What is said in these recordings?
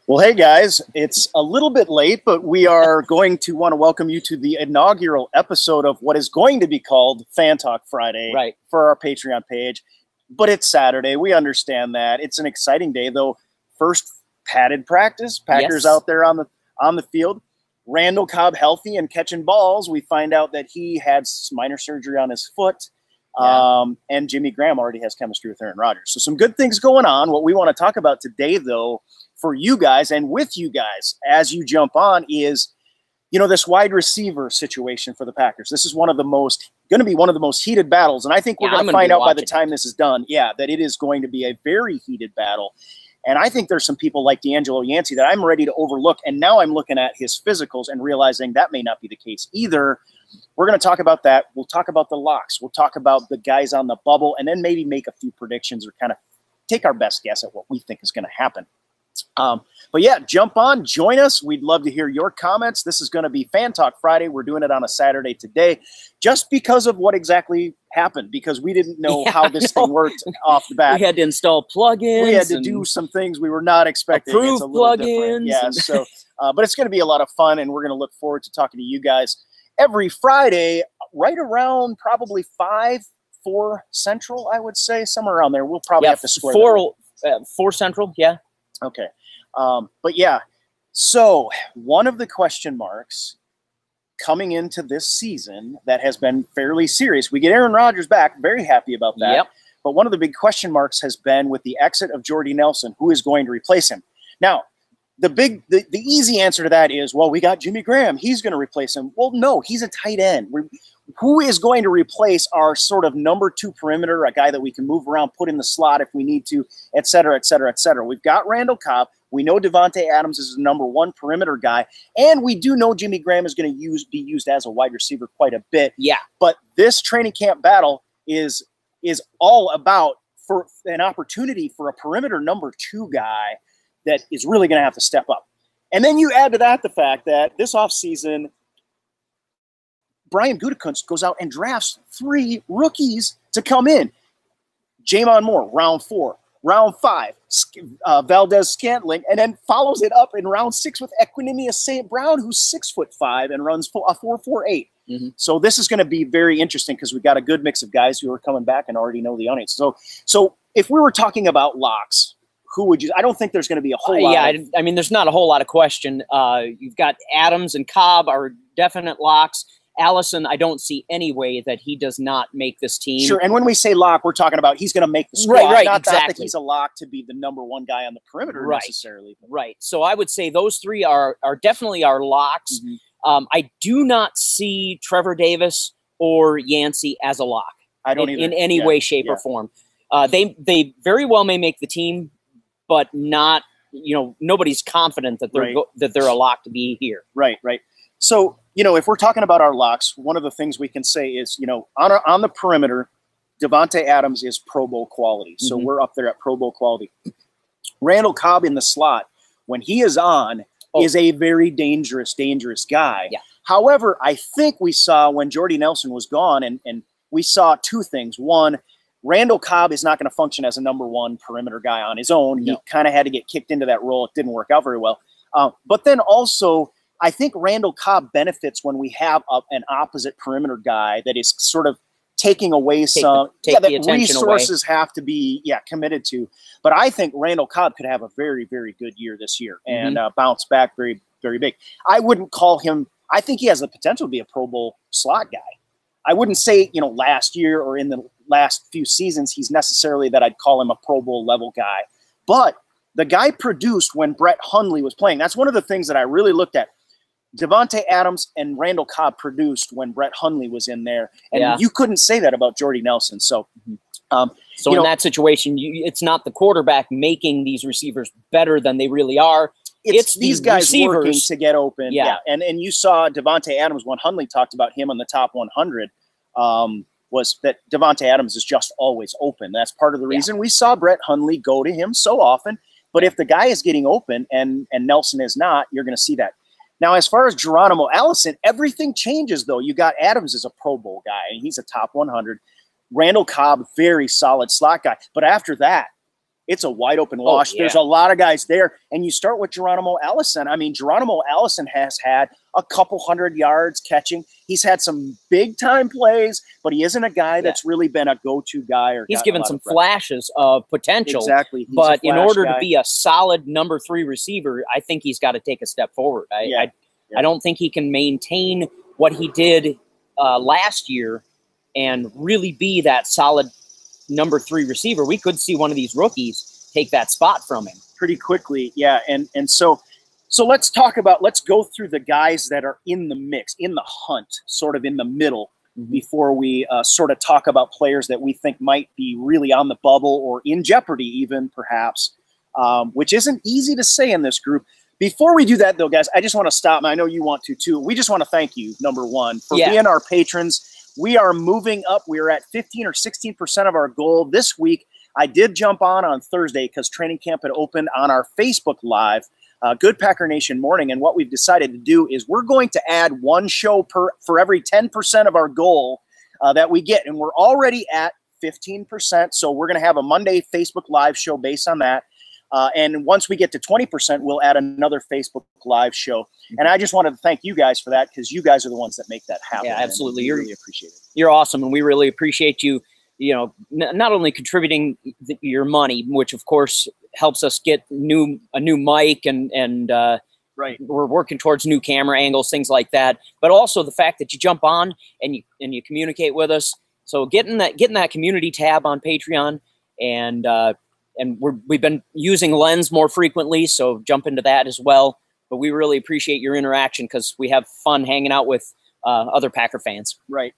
Well, hey guys, it's a little bit late, but we are going to want to welcome you to the inaugural episode of what is going to be called Fan Talk Friday for our Patreon page. But it's Saturday. We understand that. It's an exciting day, though. First padded practice, Packers out there on the field. Randall Cobb healthy and catching balls. We find out that he had minor surgery on his foot. And Jimmy Graham already has chemistry with Aaron Rodgers. So some good things going on. What we want to talk about today, though, for you guys and with you guys as you jump on is, this wide receiver situation for the Packers. This is going to be one of the most heated battles. And I think we're going to find out by the time this is done, that it is going to be a very heated battle. And I think there's some people like D'Angelo Yancey that I'm ready to overlook. And now I'm looking at his physicals and realizing that may not be the case either. We're going to talk about that. We'll talk about the locks. We'll talk about the guys on the bubble, and then maybe make a few predictions or kind of take our best guess at what we think is going to happen. But yeah, jump on, join us. We'd love to hear your comments. This is going to be Fan Talk Friday. We're doing it on a Saturday today just because of what exactly happened, because we didn't know how this thing worked off the bat. We had to install plugins. We had to do some things we were not expecting. Approve plugins. Yeah, so, but it's going to be a lot of fun, and we're going to look forward to talking to you guys every Friday, right around probably 4 Central, I would say, somewhere around there. We'll probably have to square 4 Central, yeah. Okay. But yeah, so one of the question marks coming into this season that has been fairly serious. We get Aaron Rodgers back, very happy about that. Yep. But one of the big question marks has been with the exit of Jordy Nelson, who is going to replace him. Now, the easy answer to that is, well, we got Jimmy Graham. He's going to replace him. Well, no, he's a tight end. Who is going to replace our sort of number 2 perimeter, a guy that we can move around, put in the slot if we need to, et cetera, et cetera, et cetera. We've got Randall Cobb. We know Davante Adams is the number 1 perimeter guy. And we do know Jimmy Graham is going to be used as a wide receiver quite a bit. Yeah. But this training camp battle is all about for an opportunity for a perimeter number 2 guy that is really going to have to step up. And then you add to that the fact that this offseason, Brian Gutekunst goes out and drafts 3 rookies to come in. Jamon Moore, round 4. Round 5, Valdez Scantling, and then follows it up in round 6 with Equinemius St. Brown, who's 6'5" and runs a 4.48. Mm-hmm. So this is going to be very interesting because we've got a good mix of guys who are coming back and already know the audience. So if we were talking about locks, who would you? I don't think there's going to be a whole lot. Yeah, I mean, there's not a whole lot of question. You've got Adams and Cobb are definite locks. Allison, I don't see any way that he does not make this team. Sure, and when we say lock, we're talking about he's going to make the squad. Right, not exactly. that he's a lock to be the number 1 guy on the perimeter necessarily. Right. So I would say those 3 are definitely our locks. Mm-hmm. I do not see Trevor Davis or Yancey as a lock. I don't either. In any way, shape, or form. They very well may make the team, but not. Nobody's confident that they're a lock to be here. Right. So, if we're talking about our locks, one of the things we can say is, on the perimeter, Davante Adams is Pro Bowl quality. So we're up there at Pro Bowl quality. Randall Cobb in the slot, when he is on, is a very dangerous guy. Yeah. However, I think we saw when Jordy Nelson was gone, and we saw 2 things. One, Randall Cobb is not going to function as a number 1 perimeter guy on his own. No. He kind of had to get kicked into that role. It didn't work out very well. But then also, I think Randall Cobb benefits when we have an opposite perimeter guy that is sort of taking away that resources have to be committed to. But I think Randall Cobb could have a very, very good year this year and bounce back very, very big. I wouldn't call him – I think he has the potential to be a Pro Bowl slot guy. I wouldn't say, last year or in the last few seasons he's necessarily that I'd call him a Pro Bowl level guy. But the guy produced when Brett Hundley was playing. That's one of the things that I really looked at. Davante Adams and Randall Cobb produced when Brett Hundley was in there, and you couldn't say that about Jordy Nelson. So, so in that situation, it's not the quarterback making these receivers better than they really are. It's these guys working to get open. Yeah. And you saw Davante Adams when Hundley talked about him on the top 100 was that Davante Adams is just always open. That's part of the reason we saw Brett Hundley go to him so often. But if the guy is getting open and Nelson is not, you're going to see that. Now, as far as Geronimo Allison, everything changes, though. You got Adams as a Pro Bowl guy, and he's a top 100. Randall Cobb, very solid slot guy. But after that, it's a wide open wash. There's a lot of guys there. And you start with Geronimo Allison. I mean, Geronimo Allison has had a couple 100 yards catching. He's had some big time plays, but he isn't a guy that's really been a go-to guy. Or he's given some flashes of potential. Exactly. But in order to be a solid number 3 receiver, I think he's got to take a step forward. I don't think he can maintain what he did last year and really be that solid number 3 receiver. We could see one of these rookies take that spot from him pretty quickly. Yeah. And so let's go through the guys that are in the mix, in the hunt, sort of in the middle, before we sort of talk about players that we think might be really on the bubble or in jeopardy even, perhaps, which isn't easy to say in this group. Before we do that, though, guys, I just want to stop, and I know you want to, too. We just want to thank you, number one, for being our patrons. We are moving up. We are at 15 or 16% of our goal this week. I did jump on Thursday because training camp had opened on our Facebook Live, Good Packer Nation Morning, and what we've decided to do is we're going to add one show for every 10% of our goal that we get, and we're already at 15%, so we're going to have a Monday Facebook Live show based on that. And once we get to 20%, we'll add another Facebook Live show. And I just wanted to thank you guys for that, because you guys are the ones that make that happen. Yeah, absolutely. We really appreciate it. You're awesome, and we really appreciate you, not only contributing your money, which, of course, helps us get a new mic and we're working towards new camera angles, things like that, but also the fact that you jump on and you communicate with us. So getting that community tab on Patreon, and we've been using Lens more frequently, so jump into that as well. But we really appreciate your interaction because we have fun hanging out with other Packer fans. Right.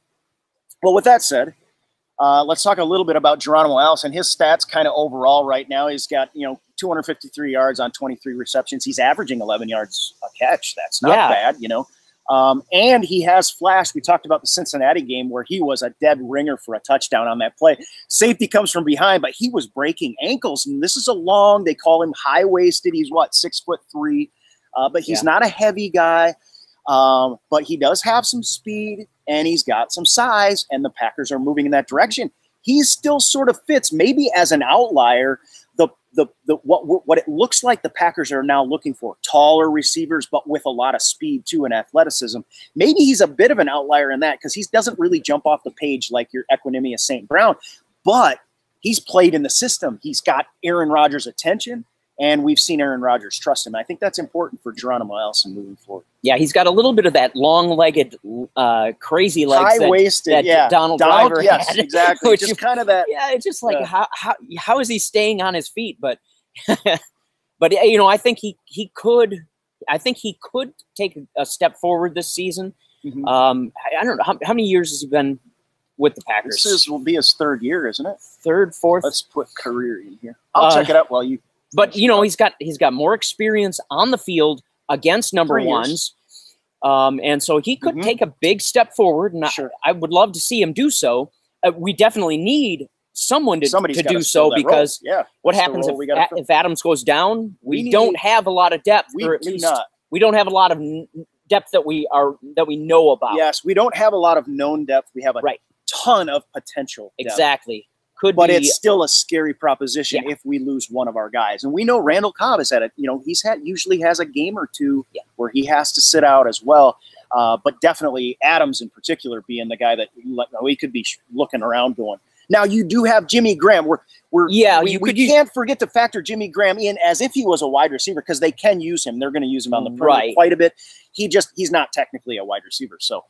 Well, with that said, let's talk a little bit about Geronimo Allison. His stats kind of overall right now, he's got, 253 yards on 23 receptions. He's averaging 11 yards a catch. That's not bad, and he has flashed. We talked about the Cincinnati game where he was a dead ringer for a touchdown on that play. Safety comes from behind, but he was breaking ankles. And this is a long, they call him high-waisted. He's 6'3", but he's not a heavy guy. But he does have some speed and he's got some size, and the Packers are moving in that direction. He still sort of fits, maybe as an outlier, what it looks like the Packers are now looking for, taller receivers, but with a lot of speed too and athleticism. Maybe he's a bit of an outlier in that because he doesn't really jump off the page like your Equinemius St. Brown, but he's played in the system. He's got Aaron Rodgers' attention, and we've seen Aaron Rodgers trust him. I think that's important for Geronimo Allison moving forward. Yeah, he's got a little bit of that long-legged, crazy legs high-waisted, that Donald Driver had. Yes, exactly. Just kind of that. Yeah, it's just like how is he staying on his feet? But but I think he could take a step forward this season. I don't know how many years has he been with the Packers. This will be his 3rd year, isn't it? 3rd, 4th. Let's put career in here. I'll check it out while you. But he's got more experience on the field against number 1s, and so he could take a big step forward. And I would love to see him do so. We definitely need someone to do so, because what happens if Adams goes down? We don't have a lot of depth. We don't have a lot of depth that we know about. Yes, we don't have a lot of known depth. We have a ton of potential depth. Exactly. But it's still a scary proposition if we lose one of our guys. And we know Randall Cobb has had usually has a game or two where he has to sit out as well. But definitely Adams in particular being the guy that we could be looking around going. Now you do have Jimmy Graham. We can't forget to factor Jimmy Graham in as if he was a wide receiver, because they can use him. They're going to use him on the perimeter quite a bit. He's not technically a wide receiver. So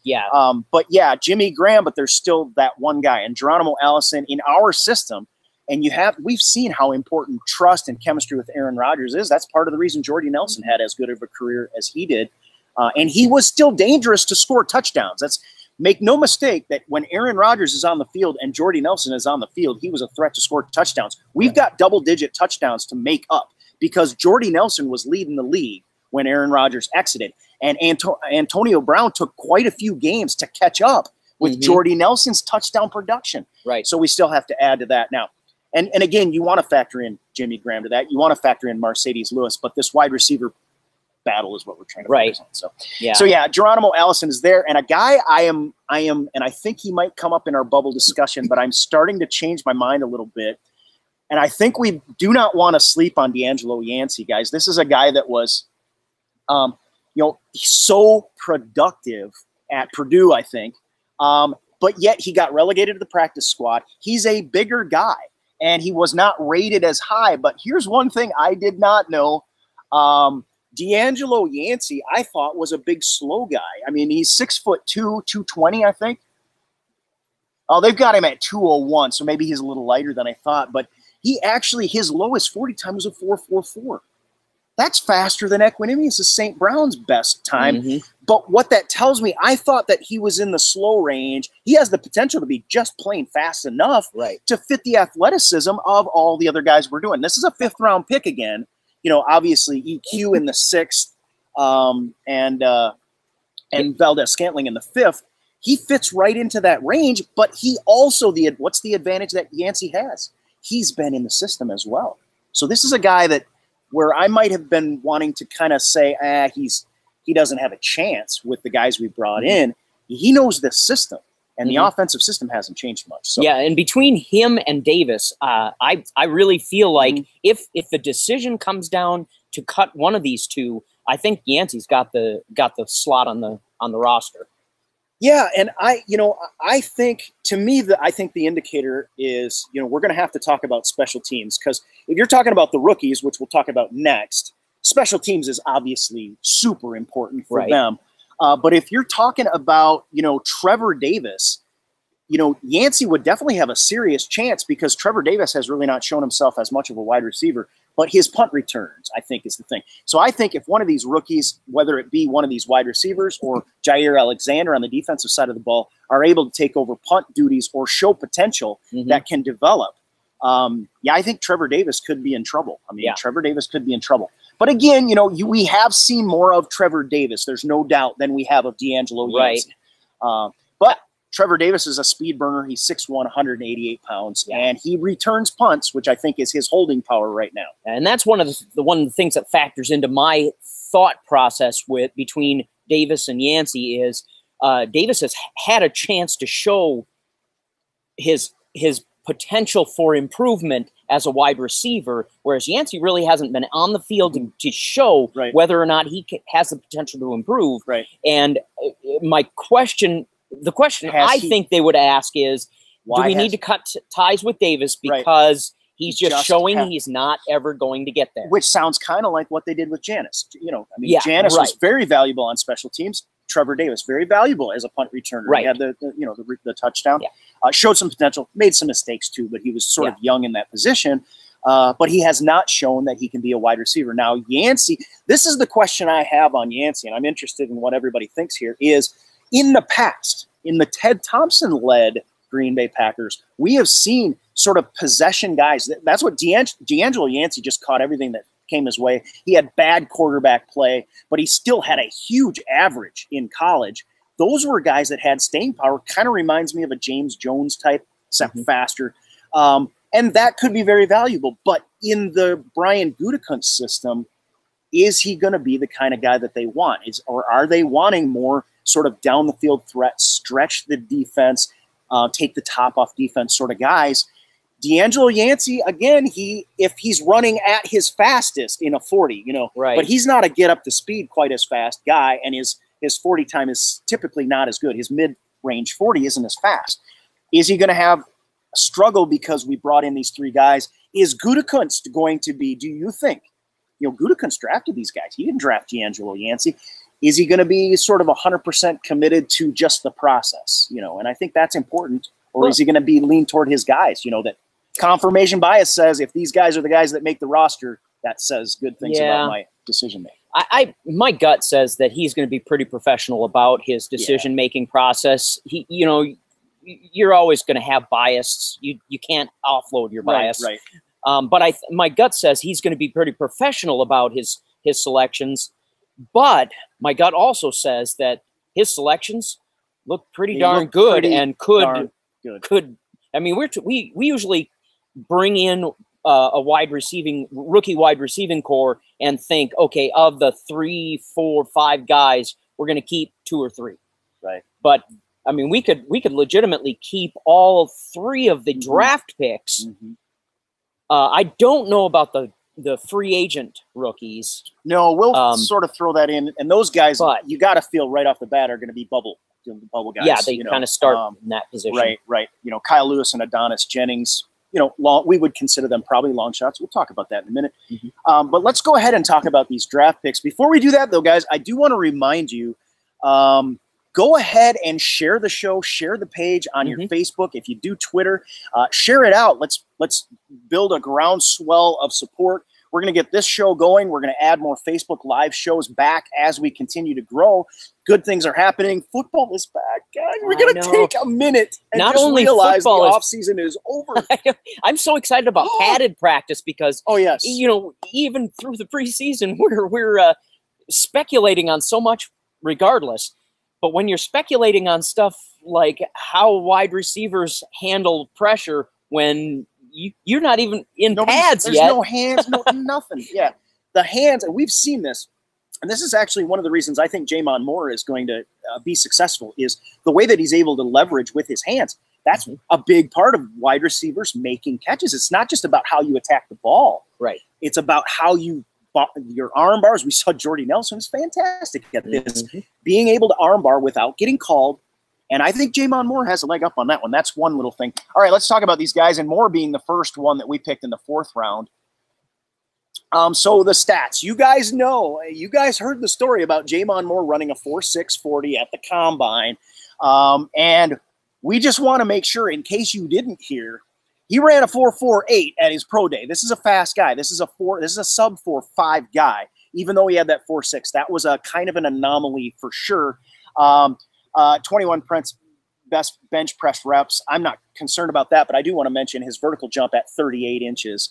but Jimmy Graham, but there's still that one guy, and Geronimo Allison in our system. And we've seen how important trust and chemistry with Aaron Rodgers is. That's part of the reason Jordy Nelson had as good of a career as he did. And he was still dangerous to score touchdowns. Make no mistake that when Aaron Rodgers is on the field and Jordy Nelson is on the field, he was a threat to score touchdowns. We've got double-digit touchdowns to make up because Jordy Nelson was leading the league when Aaron Rodgers exited. And Antonio Brown took quite a few games to catch up with Jordy Nelson's touchdown production. Right. So we still have to add to that now. And again, you want to factor in Jimmy Graham to that. You want to factor in Mercedes Lewis, but this wide receiver battle is what we're trying to focus on. So Geronimo Allison is there, and a guy I am, and I think he might come up in our bubble discussion, but I'm starting to change my mind a little bit. And I think we do not want to sleep on D'Angelo Yancey, guys. This is a guy that was, so productive at Purdue, I think. But yet he got relegated to the practice squad. He's a bigger guy, and he was not rated as high. But here's one thing I did not know. D'Angelo Yancey, I thought, was a big, slow guy. I mean, he's 6'2", 220, I think. Oh, they've got him at 201, so maybe he's a little lighter than I thought. But he actually, his lowest 40 time was a 4.44. That's faster than Equanimeous' St. Brown's best time. But what that tells me, I thought that he was in the slow range. He has the potential to be just plain fast enough to fit the athleticism of all the other guys we're doing. This is a 5th-round pick again. Obviously EQ in the 6th, and Valdez-Scantling in the 5th. He fits right into that range, but he also, what's the advantage that Yancey has? He's been in the system as well. So this is a guy that, where I might have been wanting to kind of say, he doesn't have a chance with the guys we brought in. He knows the system, and the offensive system hasn't changed much. So. Yeah, and between him and Davis, I really feel like if the decision comes down to cut one of these two, I think Yancey's got the slot on the roster. Yeah, and I think, to me, I think the indicator is, we're going to have to talk about special teams, because if you're talking about the rookies, which we'll talk about next, special teams is obviously super important for them. But if you're talking about, Trevor Davis, Yancey would definitely have a serious chance, because Trevor Davis has really not shown himself as much of a wide receiver. But his punt returns, I think, is the thing. So I think if one of these rookies, whether it be one of these wide receivers or Jair Alexander on the defensive side of the ball, are able to take over punt duties or show potential that can develop, I think Trevor Davis could be in trouble. I mean, Trevor Davis could be in trouble. But again, we have seen more of Trevor Davis, there's no doubt, than we have of D'Angelo Yancey. But Trevor Davis is a speed burner. He's 6'1", 188 pounds, and he returns punts, which I think is his holding power right now. And that's one of the things that factors into my thought process between Davis and Yancey is Davis has had a chance to show his potential for improvement as a wide receiver, whereas Yancey really hasn't been on the field to show whether or not he has the potential to improve. And my question. The question I think they would ask is, do we need to cut ties with Davis because he's just showing he's not ever going to get there? Which sounds kind of like what they did with Janis. Janis was very valuable on special teams. Trevor Davis, very valuable as a punt returner. He had the touchdown. Showed some potential, made some mistakes too, but he was sort of young in that position. But he has not shown that he can be a wide receiver. Now, Yancey, this is the question I have on Yancey, and I'm interested in what everybody thinks here, is in the past, in the Ted Thompson-led Green Bay Packers, we have seen sort of possession guys. That's what D'Angelo Yancey just caught everything that came his way. He had bad quarterback play, but he still had a huge average in college. Those were guys that had staying power. Kind of reminds me of a James Jones type, except faster. And that could be very valuable. But in the Brian Gutekunst system, is he going to be the kind of guy that they want? Or are they wanting more sort of down the field threat, stretch the defense, take the top off defense sort of guys? D'Angelo Yancey, again, if he's running at his fastest in a 40, but he's not a get up to speed quite as fast guy, and his 40 time is typically not as good. His mid-range 40 isn't as fast. Is he going to have a struggle because we brought in these three guys? Is Gutekunst going to be, do you think, Gutekunst drafted these guys. He didn't draft D'Angelo Yancey. Is he going to be sort of 100% committed to just the process? And I think that's important. Or is he going to be lean toward his guys? That confirmation bias says if these guys are the guys that make the roster, that says good things about my decision making. My gut says that he's going to be pretty professional about his decision making process. You're always going to have bias. You can't offload your bias. But my gut says he's going to be pretty professional about his selections. But my gut also says that his selections look pretty darn good and could. I mean, we usually bring in a rookie wide receiving core and think, okay, of the 3, 4, 5 guys, we're going to keep 2 or 3. But I mean, we could legitimately keep all 3 of the draft picks. I don't know about the free agent rookies. No, we'll sort of throw that in. And those guys, you got to feel right off the bat, are going to be bubble guys. Yeah, they kind of start in that position. Right. Kyle Lewis and Adonis Jennings, we would consider them probably long shots. We'll talk about that in a minute. But let's go ahead and talk about these draft picks. Before we do that, though, guys, I do want to remind you, go ahead and share the show, share the page on your Facebook. If you do Twitter, share it out. Let's build a groundswell of support. We're going to get this show going. We're going to add more Facebook Live shows back as we continue to grow. Good things are happening. Football is back, guys. We're going to take a minute and not just only realize the offseason is over. I'm so excited about padded practice because, yes, even through the preseason, we're speculating on so much regardless. But when you're speculating on stuff like how wide receivers handle pressure when you're not even in pads yet. There's no hands, nothing. Yeah, the hands, and we've seen this. And this is actually one of the reasons I think Jamon Moore is going to be successful is the way that he's able to leverage with his hands. That's a big part of wide receivers making catches. It's not just about how you attack the ball. Right. It's about how your arm bars. We saw Jordy Nelson is fantastic at this, being able to arm bar without getting called. And I think Jamon Moore has a leg up on that one. That's one little thing. All right, let's talk about these guys, and Moore being the first one that we picked in the 4th round. So the stats. You guys know, you guys heard the story about Jamon Moore running a 4.6 40 at the Combine. And we just want to make sure, in case you didn't hear, he ran a 4.48 at his pro day. This is a fast guy. This is a sub 4.5 guy, even though he had that 4.6. That was a kind of an anomaly for sure. 21 best bench press reps. I'm not concerned about that, but I do want to mention his vertical jump at 38 inches.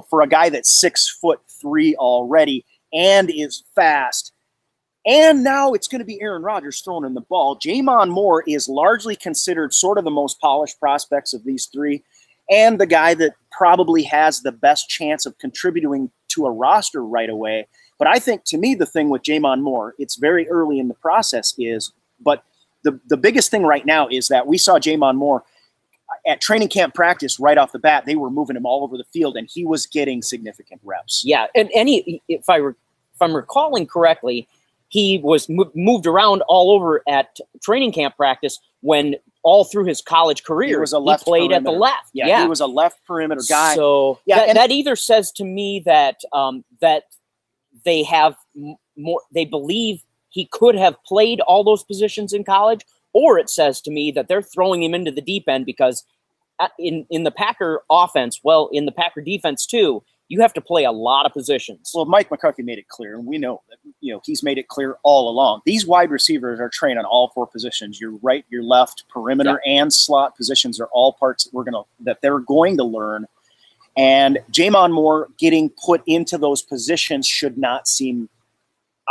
For a guy that's 6'3" already and is fast. And now it's going to be Aaron Rodgers throwing in the ball. Jamon Moore is largely considered sort of the most polished prospects of these three, and the guy that probably has the best chance of contributing to a roster right away. But I think, to me, the thing with Jamon Moore, it's very early in the process but the biggest thing right now is that we saw Jamon Moore at training camp practice right off the bat. They were moving him all over the field, and he was getting significant reps. Yeah, and if I'm recalling correctly, he was moved around all over at training camp practice when all through his college career he played perimeter. At the left. Yeah, he was a left perimeter guy. So that either says to me that that they have more. They believe he could have played all those positions in college, or it says to me that they're throwing him into the deep end because in the Packer offense, in the Packer defense too, you have to play a lot of positions. Well, Mike McCarthy made it clear, and we know that he's made it clear all along. These wide receivers are trained on all 4 positions. Your right, your left, perimeter, and slot positions are all parts that they're going to learn. And Jamon Moore getting put into those positions should not seem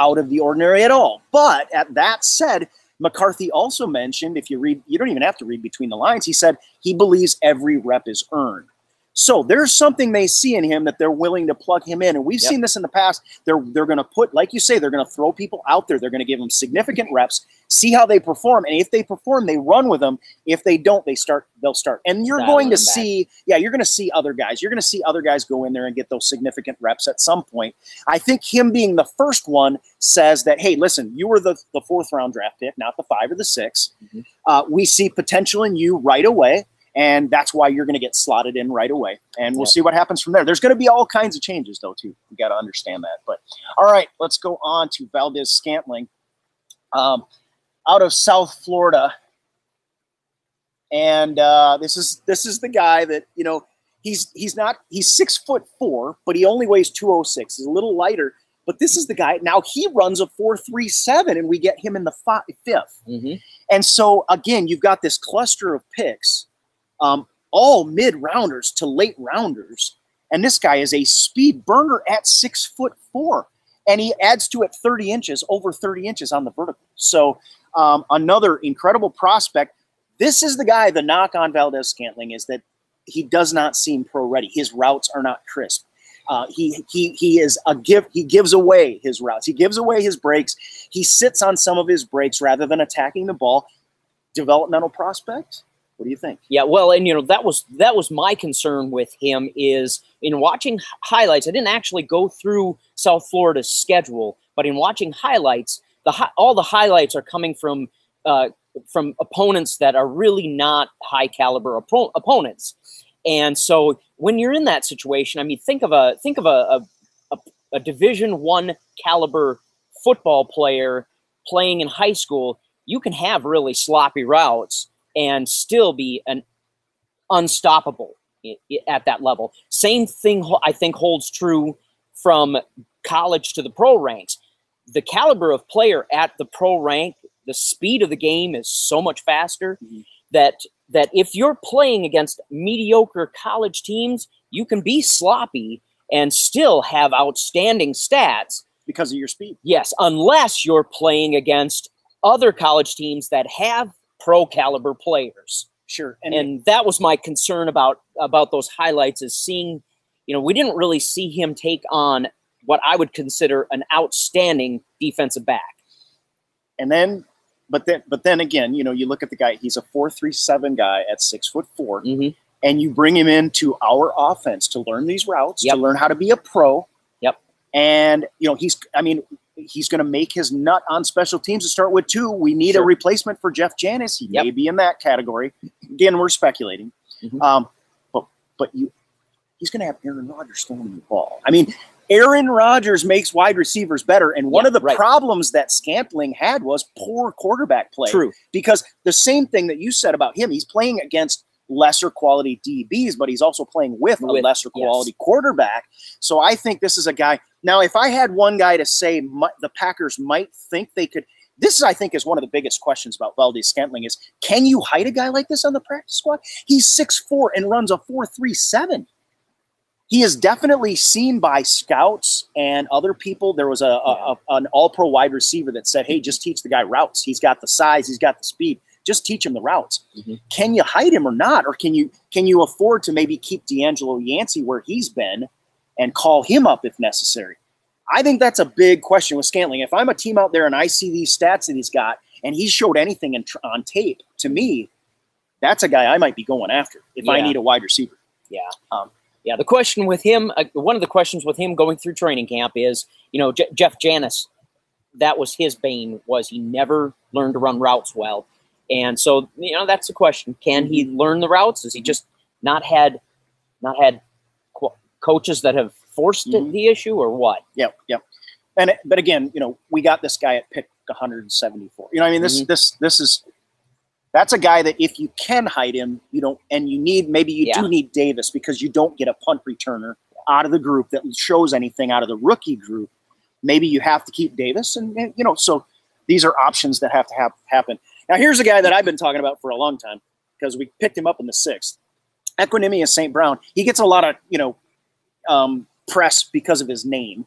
out of the ordinary at all. But at that said, McCarthy also mentioned, if you read, you don't even have to read between the lines, he said he believes every rep is earned. So there's something they see in him that they're willing to plug him in. And we've seen this in the past. They're going to put, like you say, they're going to throw people out there. They're going to give them significant reps, see how they perform. And if they perform, they run with them. If they don't, they'll start. And you're going to see, you're going to see other guys. You're going to see other guys go in there and get those significant reps at some point. I think him being the first one says that, hey, listen, you were the 4th round draft pick, not the 5 or the 6. We see potential in you right away. And that's why you're going to get slotted in right away. And we'll see what happens from there. There's going to be all kinds of changes, though, too. We got to understand that. But all right, let's go on to Valdez-Scantling out of South Florida. And this is the guy that, he's 6'4", but he only weighs 206. He's a little lighter. But this is the guy. Now he runs a 4.37, and we get him in the 5th. And so, again, you've got this cluster of picks. All mid-rounders to late rounders. And this guy is a speed burner at 6'4", and he adds to it 30 inches, over 30 inches on the vertical. So another incredible prospect. This is the guy, the knock on Valdez-Scantling is that he does not seem pro-ready. His routes are not crisp. He gives away his routes. He gives away his breaks. He sits on some of his breaks rather than attacking the ball. Developmental prospect. What do you think? Yeah, well, and that was my concern with him is in watching highlights. I didn't actually go through South Florida's schedule, but in watching highlights, all the highlights are coming from opponents that are really not high caliber opponents. And so when you're in that situation, I mean, think of a Division I caliber football player playing in high school. You can have really sloppy routes and still be an unstoppable at that level. Same thing I think holds true from college to the pro ranks. The caliber of player at the pro rank, the speed of the game is so much faster that if you're playing against mediocre college teams, you can be sloppy and still have outstanding stats. Because of your speed. Yes, unless you're playing against other college teams that have pro caliber players. Sure. And that was my concern about those highlights, is seeing, we didn't really see him take on what I would consider an outstanding defensive back. And then, but then again, you look at the guy, he's a 4.37 guy at 6'4", and you bring him into our offense to learn these routes, to learn how to be a pro. Yep. And, he's going to make his nut on special teams to start with too. We need a replacement for Jeff Janis. He may be in that category. Again, we're speculating. He's going to have Aaron Rodgers throwing the ball. I mean, Aaron Rodgers makes wide receivers better. And one of the problems that Scantling had was poor quarterback play. True. Because the same thing that you said about him, he's playing against lesser quality DBs, but he's also playing with a lesser quality quarterback. So I think this is a guy. Now, if I had one guy to say the Packers might think they could, I think, is one of the biggest questions about Valdes-Scantling is, can you hide a guy like this on the practice squad? He's 6'4" and runs a 4.37. He is definitely seen by scouts and other people. There was an all-pro wide receiver that said, hey, just teach the guy routes. He's got the size. He's got the speed. Just teach him the routes. Can you hide him or not? Or can you afford to maybe keep D'Angelo Yancey where he's been and call him up if necessary? I think that's a big question with Scantling. If I'm a team out there and I see these stats that he's got and he showed anything on tape, to me, that's a guy I might be going after if I need a wide receiver. Yeah. The question with him, one of the questions with him going through training camp is, Jeff Janis, that was his bane, was he never learned to run routes well. And so, that's the question. Can he learn the routes? Has he just not had coaches that have forced the issue, or what? Yep. But again, we got this guy at pick 174. That's a guy that if you can hide him, do need Davis, because you don't get a punt returner out of the group that shows anything out of the rookie group. Maybe you have to keep Davis, and so these are options that have to happen. Now, here's a guy that I've been talking about for a long time because we picked him up in the 6th. Equinemius St. Brown. He gets a lot of, press because of his name.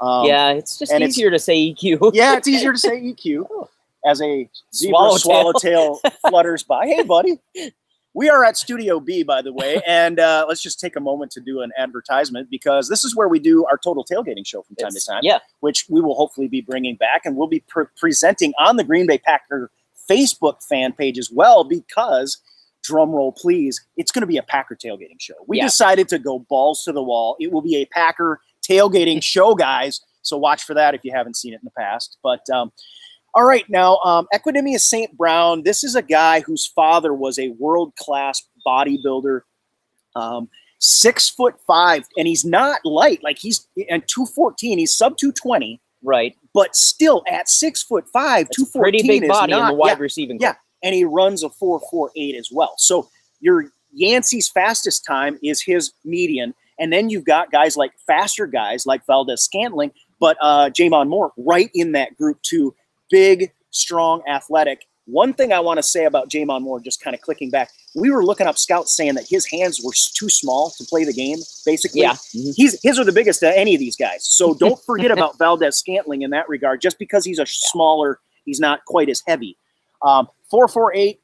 It's just easier to say EQ. Yeah, it's easier to say EQ as a zebra swallowtail flutters by. Hey, buddy. We are at Studio B, by the way, and let's just take a moment to do an advertisement, because this is where we do our Total Tailgating show from time to time, which we will hopefully be bringing back, and we'll be presenting on the Green Bay Packer Facebook fan page as well, because, drum roll please, it's going to be a Packer tailgating show. We decided to go balls to the wall. It will be a Packer tailgating show, guys, so watch for that if you haven't seen it in the past. But all right, now, Equinemius St. Brown, this is a guy whose father was a world-class bodybuilder, 6'5", and he's not light. Like, he's at 214, he's sub 220. Right. But still, at 6'5", 214 pretty big body in the wide receiving group. Yeah, and he runs a 4.48 as well. So your Yancey's fastest time is his median, and then you've got faster guys like Valdes-Scantling, but Jamon Moore right in that group too. Big, strong, athletic. One thing I want to say about Jamon Moore, just kind of clicking back, we were looking up scouts saying that his hands were too small to play the game, basically. Yeah. His are the biggest of any of these guys. So don't forget about Valdes-Scantling in that regard. Just because he's a smaller, he's not quite as heavy. 4.48,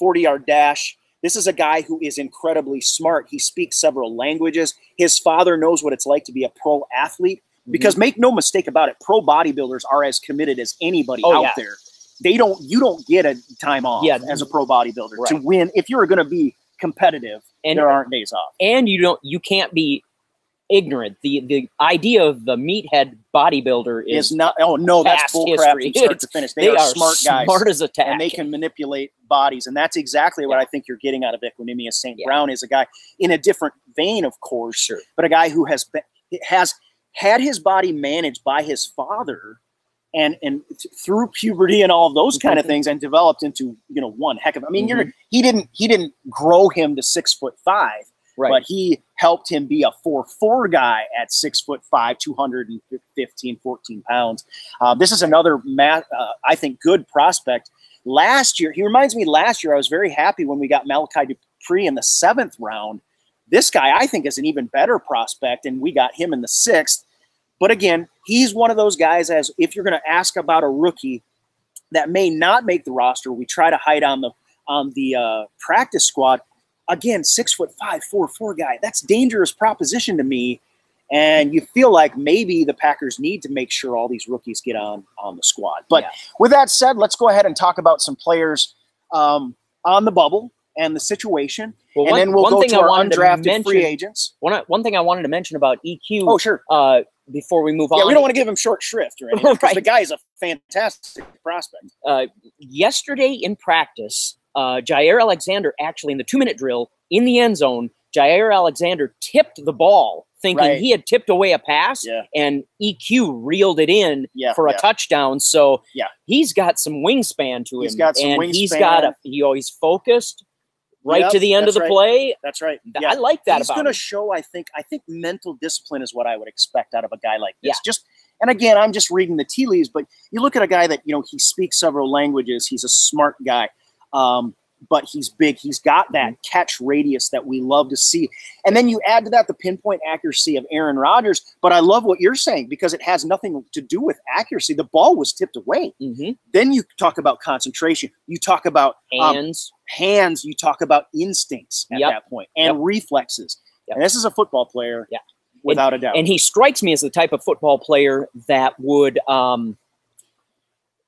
40-yard dash. This is a guy who is incredibly smart. He speaks several languages. His father knows what it's like to be a pro athlete. Because make no mistake about it, pro bodybuilders are as committed as anybody out there. you don't get a time off as a pro bodybuilder to win. If you're going to be competitive, and there aren't days off. And you can't be ignorant. The idea of the meathead bodybuilder is not. Oh no, that's bullcrap from start to finish. They are smart guys, smart as a tack, and they can manipulate bodies. And that's exactly what I think you're getting out of Equinemius St. Brown is a guy in a different vein, of course, but a guy who has had his body managed by his father, and through puberty and all of those kind of things, and developed into one heck of. I mean, he didn't grow him to 6'5". But he helped him be a 4'4" guy at 6'5", 14 pounds. This is another, I think, good prospect. Last year, he reminds me. Last year, I was very happy when we got Malachi Dupree in the 7th round. This guy, I think, is an even better prospect, and we got him in the 6th. But again, he's one of those guys. As if you're going to ask about a rookie that may not make the roster, we try to hide on the practice squad. Again, 6'5", 4'4" guy. That's dangerous proposition to me. And you feel like maybe the Packers need to make sure all these rookies get on the squad. But with that said, let's go ahead and talk about some players on the bubble and the situation. Well, and then we'll go to our undrafted free agents. One thing I wanted to mention about EQ. Oh, sure. Before we move on. Yeah, we don't want to give him short shrift or anything. The guy is a fantastic prospect. Yesterday in practice, Jair Alexander actually in the 2-minute drill in the end zone, Jair Alexander tipped the ball thinking he had tipped away a pass and EQ reeled it in for a touchdown. So he's got some wingspan to him. He's got some wingspan. He's always focused to the end of the play. That's right. I like that he's about him. He's going to show, I think mental discipline is what I would expect out of a guy like this. And again, I'm just reading the tea leaves, but you look at a guy that, he speaks several languages. He's a smart guy. But he's big. He's got that catch radius that we love to see. And then you add to that the pinpoint accuracy of Aaron Rodgers. But I love what you're saying because it has nothing to do with accuracy. The ball was tipped away. Then you talk about concentration. You talk about hands. You talk about instincts at that point and reflexes. And this is a football player without a doubt. And he strikes me as the type of football player that would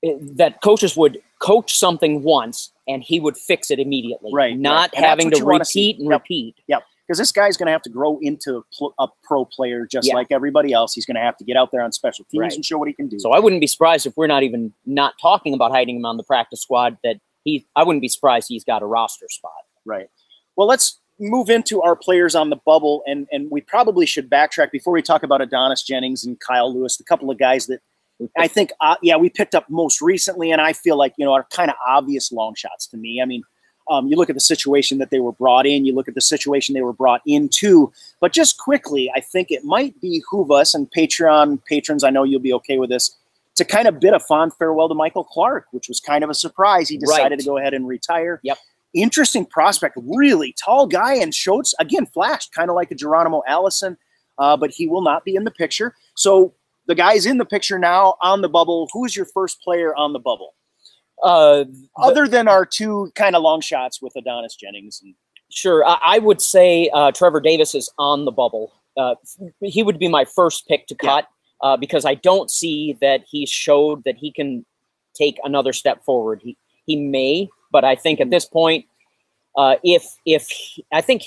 that coaches would coach something once and he would fix it immediately. Not having to repeat and repeat. Because this guy's going to have to grow into a pro player just like everybody else. He's going to have to get out there on special teams and show what he can do. So I wouldn't be surprised if we're not talking about hiding him on the practice squad. I wouldn't be surprised he's got a roster spot. Well, let's move into our players on the bubble, and we probably should backtrack before we talk about Adonis Jennings and Kyle Lewis, the couple of guys that I think, we picked up most recently, and I feel like, are kind of obvious long shots to me. I mean, you look at the situation that they were brought in, you look at the situation they were brought into, but just quickly, I think it might behoove us, and Patreon patrons, I know you'll be okay with this, to kind of bid a fond farewell to Michael Clark, which was kind of a surprise. He decided to go ahead and retire. Interesting prospect, really tall guy, and showed, again, flashed kind of like a Geronimo Allison, but he will not be in the picture. So the guy's in the picture now on the bubble. Who's your first player on the bubble? Other than our two kind of long shots with Adonis Jennings. Sure. I would say Trevor Davis is on the bubble. He would be my first pick to cut because I don't see that he showed that he can take another step forward. He may, but I think at this point, I think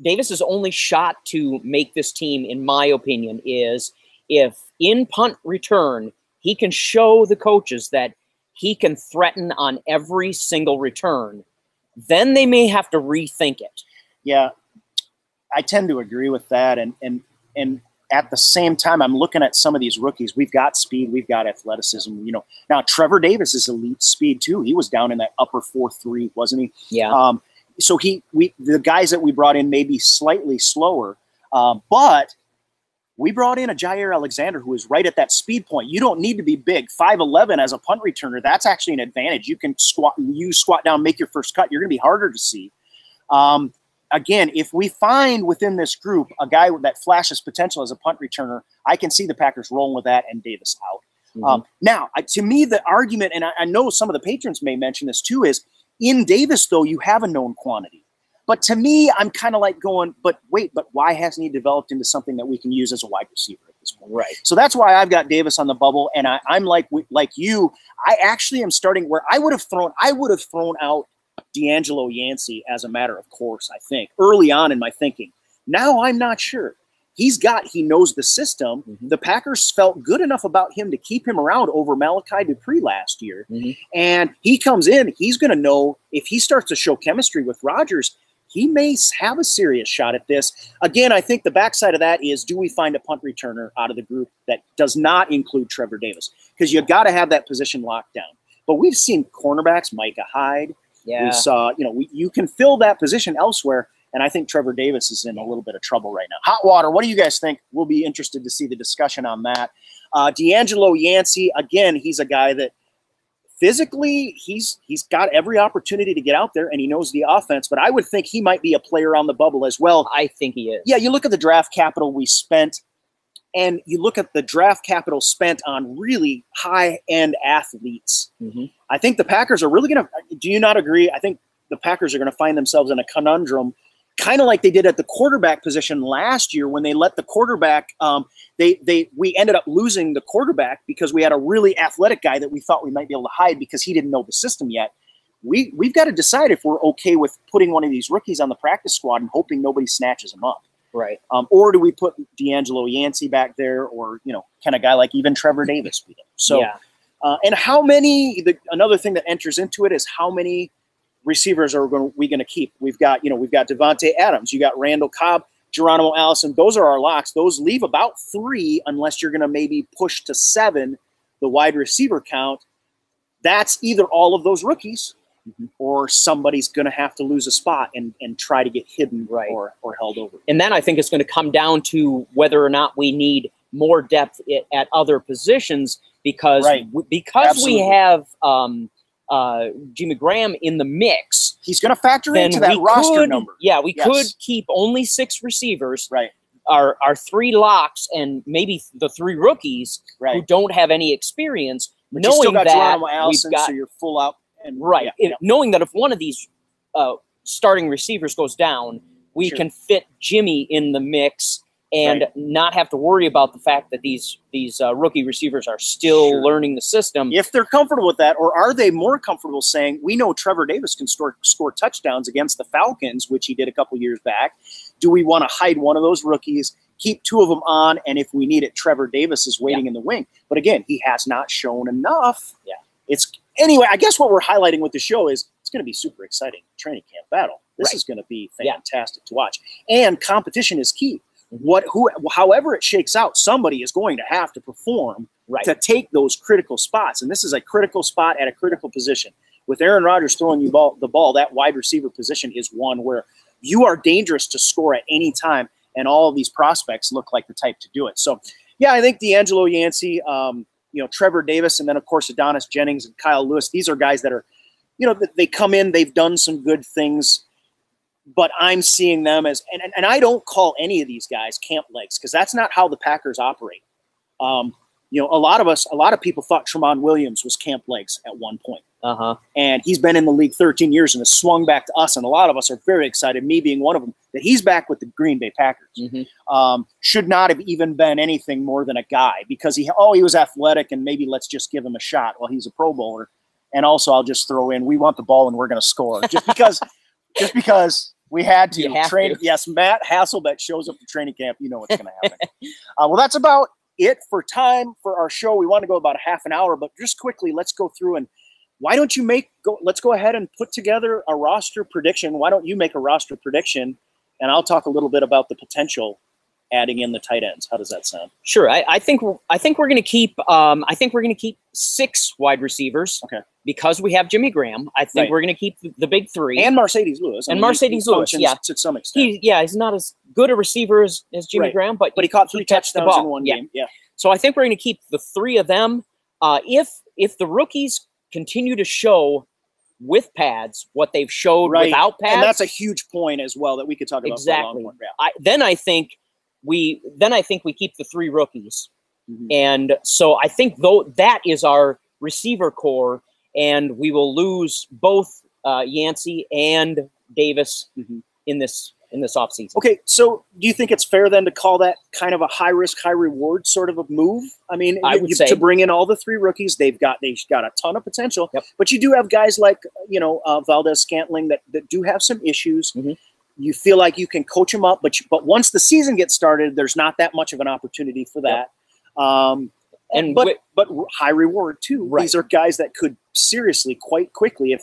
Davis's only shot to make this team, in my opinion, is if in punt return, he can show the coaches that he can threaten on every single return, then they may have to rethink it. Yeah, I tend to agree with that. And at the same time, I'm looking at some of these rookies. We've got speed, we've got athleticism. Now Trevor Davis is elite speed too. He was down in that upper 4.3, wasn't he? Yeah. So the guys that we brought in may be slightly slower, but we brought in a Jair Alexander who is right at that speed point. You don't need to be big. 5'11" as a punt returner, that's actually an advantage. You can squat down, make your first cut. You're going to be harder to see. Again, if we find within this group a guy that flashes potential as a punt returner, I can see the Packers rolling with that and Davis out. Now, to me, the argument, and I know some of the patrons may mention this too, is in Davis, though, you have a known quantity. But to me, I'm kind of like going, but wait, but why hasn't he developed into something that we can use as a wide receiver at this point. Right. So that's why I've got Davis on the bubble, and I'm like you. I actually am starting where I would have thrown out D'Angelo Yancey as a matter of course, I think, early on in my thinking. Now I'm not sure. He knows the system. Mm-hmm. The Packers felt good enough about him to keep him around over Malachi Dupree last year. Mm-hmm. And he comes in, he's going to know if he starts to show chemistry with Rodgers, he may have a serious shot at this. Again, I think the backside of that is, do we find a punt returner out of the group that does not include Trevor Davis? Because you've got to have that position locked down. But we've seen cornerbacks, Micah Hyde. Yeah. We saw, you can fill that position elsewhere. And I think Trevor Davis is in a little bit of trouble right now. Hot water, what do you guys think? We'll be interested to see the discussion on that. D'Angelo Yancey, again, he's a guy that physically he's got every opportunity to get out there, and he knows the offense. But I would think he might be a player on the bubble as well. I think he is. Yeah, you look at the draft capital we spent, and you look at the draft capital spent on really high-end athletes. Mm-hmm. I think the Packers are really going to – do you not agree? I think the Packers are going to find themselves in a conundrum, kind of like they did at the quarterback position last year when they let the quarterback we ended up losing the quarterback because we had a really athletic guy that we thought we might be able to hide because he didn't know the system yet. We've got to decide if we're okay with putting one of these rookies on the practice squad and hoping nobody snatches him up. Right. Or do we put D'Angelo Yancey back there, or can a guy like even Trevor Davis beat him? So, yeah. And how many? Another thing that enters into it is how many receivers are we going to keep? We've got Devontae Adams, you got Randall Cobb, Geronimo Allison. Those are our locks. Those leave about 3, unless you're going to maybe push to 7, the wide receiver count. That's either all of those rookies, mm-hmm. or somebody's going to have to lose a spot and try to get hidden, right. or held over. And then I think it's going to come down to whether or not we need more depth at other positions because we have Jimmy Graham in the mix. He's going to factor into that roster number. Yeah, we could keep only 6 receivers. Right. Our 3 locks and maybe the 3 rookies who don't have any experience. But knowing you still got Geronimo Allison, so you're full out. And, knowing that if one of these starting receivers goes down, we can fit Jimmy in the mix and not have to worry about the fact that these rookie receivers are still learning the system. If they're comfortable with that, or are they more comfortable saying, we know Trevor Davis can score touchdowns against the Falcons, which he did a couple years back. Do we want to hide one of those rookies, keep 2 of them on, and if we need it, Trevor Davis is waiting in the wing? But again, he has not shown enough. Yeah. Anyway, I guess what we're highlighting with the show is it's going to be super exciting training camp battle. This is going to be fantastic to watch. And competition is key. However it shakes out, somebody is going to have to perform to take those critical spots. And this is a critical spot at a critical position. With Aaron Rodgers throwing you the ball, that wide receiver position is one where you are dangerous to score at any time, and all of these prospects look like the type to do it. So, yeah, I think D'Angelo Yancey, Trevor Davis, and then, of course, Adonis Jennings and Kyle Lewis, these are guys that are, they come in, they've done some good things, but I'm seeing them as, and I don't call any of these guys camp legs because that's not how the Packers operate. A lot of people thought Tramon Williams was camp legs at one point. And he's been in the league 13 years and has swung back to us. And a lot of us are very excited, me being one of them, that he's back with the Green Bay Packers. Mm-hmm. Should not have even been anything more than a guy because he was athletic and maybe let's just give him a shot. Well, he's a Pro Bowler. And also I'll just throw in, we want the ball and we're going to score just because we had to train. Yes, Matt Hasselbeck shows up to training camp. You know what's going to happen. Well, that's about it for time for our show. We want to go about a half an hour, but just quickly, let's go through and why don't you let's go ahead and put together a roster prediction. Why don't you make a roster prediction? And I'll talk a little bit about the potential adding in the tight ends. How does that sound? Sure. I think we're going to keep 6 wide receivers. Okay. Because we have Jimmy Graham, I think we're going to keep the big 3 and Mercedes Lewis. Mercedes Lewis, to some extent. He's not as good a receiver as Jimmy Graham, but he caught 3 touchdowns in one game. Yeah. So I think we're going to keep the 3 of them. If the rookies continue to show with pads what they've showed without pads, and that's a huge point as well that we could talk about. Exactly. For a long point. Then I think we keep the 3 rookies, and so I think that is our receiver core, and we will lose both Yancey and Davis in this in this offseason. Okay, so do you think it's fair then to call that kind of a high risk, high reward sort of a move? I mean, I would say to bring in all the 3 rookies, they've got a ton of potential. Yep. But you do have guys like Valdez-Scantling that do have some issues. Mm-hmm. You feel like you can coach them up, but once the season gets started, there's not that much of an opportunity for that. Yep. But high reward too. Right. These are guys that could seriously quite quickly,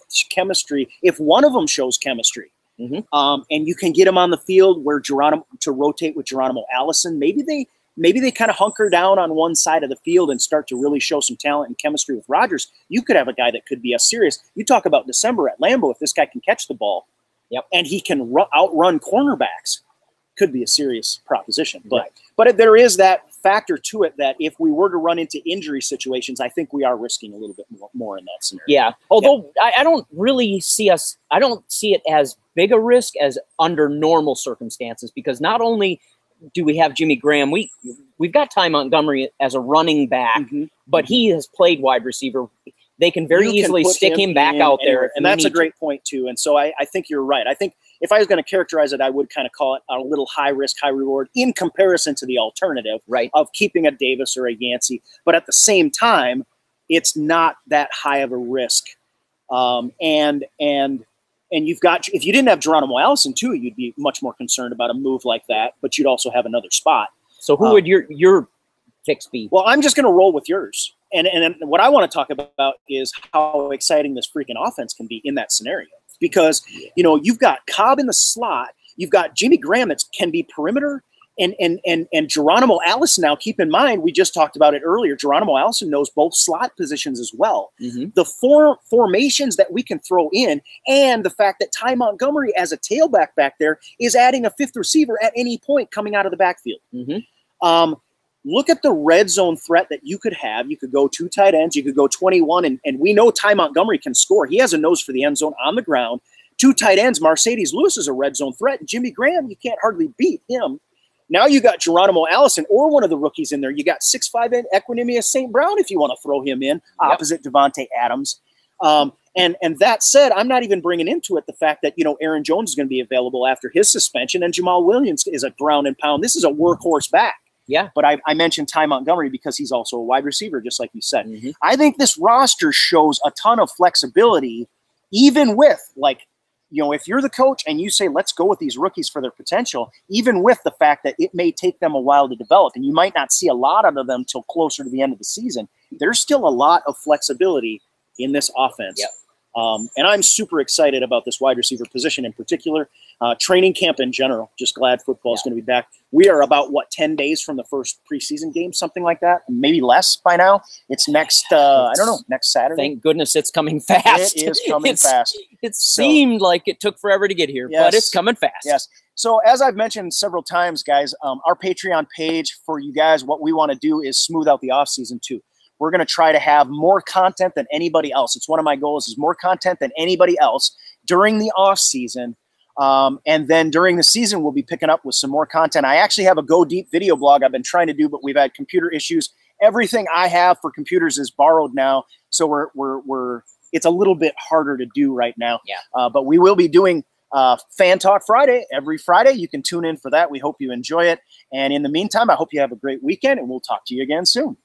if one of them shows chemistry, mm-hmm. And you can get them on the field where to rotate with Geronimo Allison. Maybe they kind of hunker down on one side of the field and start to really show some talent and chemistry with Rodgers. You could have a guy that could be a serious. You talk about December at Lambeau. If this guy can catch the ball, yep, and he can outrun cornerbacks, could be a serious proposition. But there is that factor to it that if we were to run into injury situations, I think we are risking a little bit more in that scenario. Yeah, although I don't really see I don't see it as big a risk as under normal circumstances, because not only do we have Jimmy Graham, we've got Ty Montgomery as a running back, mm-hmm. but he has played wide receiver. They can very easily stick him back out there. And that's a great point too. And so I think you're right. I think if I was going to characterize it, I would kind of call it a little high risk, high reward in comparison to the alternative of keeping a Davis or a Yancey. But at the same time, it's not that high of a risk. And you've got, if you didn't have Geronimo Allison too, you'd be much more concerned about a move like that, but you'd also have another spot. So who would your fix be? Well, I'm just going to roll with yours. And what I want to talk about is how exciting this freaking offense can be in that scenario. Because, you've got Cobb in the slot, you've got Jimmy Graham that can be perimeter, and Geronimo Allison. Now, keep in mind, we just talked about it earlier. Geronimo Allison knows both slot positions as well. Mm-hmm. The formations that we can throw in, and the fact that Ty Montgomery as a tailback back there is adding a 5th receiver at any point coming out of the backfield. Mm-hmm. Look at the red zone threat that you could have. You could go 2 tight ends. You could go 21, and we know Ty Montgomery can score. He has a nose for the end zone on the ground. 2 tight ends. Mercedes Lewis is a red zone threat. And Jimmy Graham, you can't hardly beat him. Now you got Geronimo Allison or one of the rookies in there. You got 6'5" Equinemius St. Brown if you want to throw him in opposite Devontae Adams. And that said, I'm not even bringing into it the fact that, Aaron Jones is going to be available after his suspension, and Jamal Williams is a ground and pound. This is a workhorse back. Yeah. But I mentioned Ty Montgomery because he's also a wide receiver, just like you said. Mm-hmm. I think this roster shows a ton of flexibility, even with, if you're the coach and you say, let's go with these rookies for their potential, even with the fact that it may take them a while to develop, and you might not see a lot out of them till closer to the end of the season, there's still a lot of flexibility in this offense. Yep. And I'm super excited about this wide receiver position in particular. Training camp in general, just glad football is going to be back. We are about, 10 days from the first preseason game, something like that, maybe less by now. It's next, next Saturday. Thank goodness it's coming fast. It is coming fast. It seemed like it took forever to get here, but it's coming fast. Yes. So as I've mentioned several times, guys, our Patreon page for you guys, what we want to do is smooth out the offseason too. We're going to try to have more content than anybody else. It's one of my goals, is more content than anybody else during the off season. And then during the season, we'll be picking up with some more content. I actually have a Go Deep video blog I've been trying to do, but we've had computer issues. Everything I have for computers is borrowed now. So it's a little bit harder to do right now. Yeah. But we will be doing Fan Talk Friday every Friday. You can tune in for that. We hope you enjoy it. And in the meantime, I hope you have a great weekend, and we'll talk to you again soon.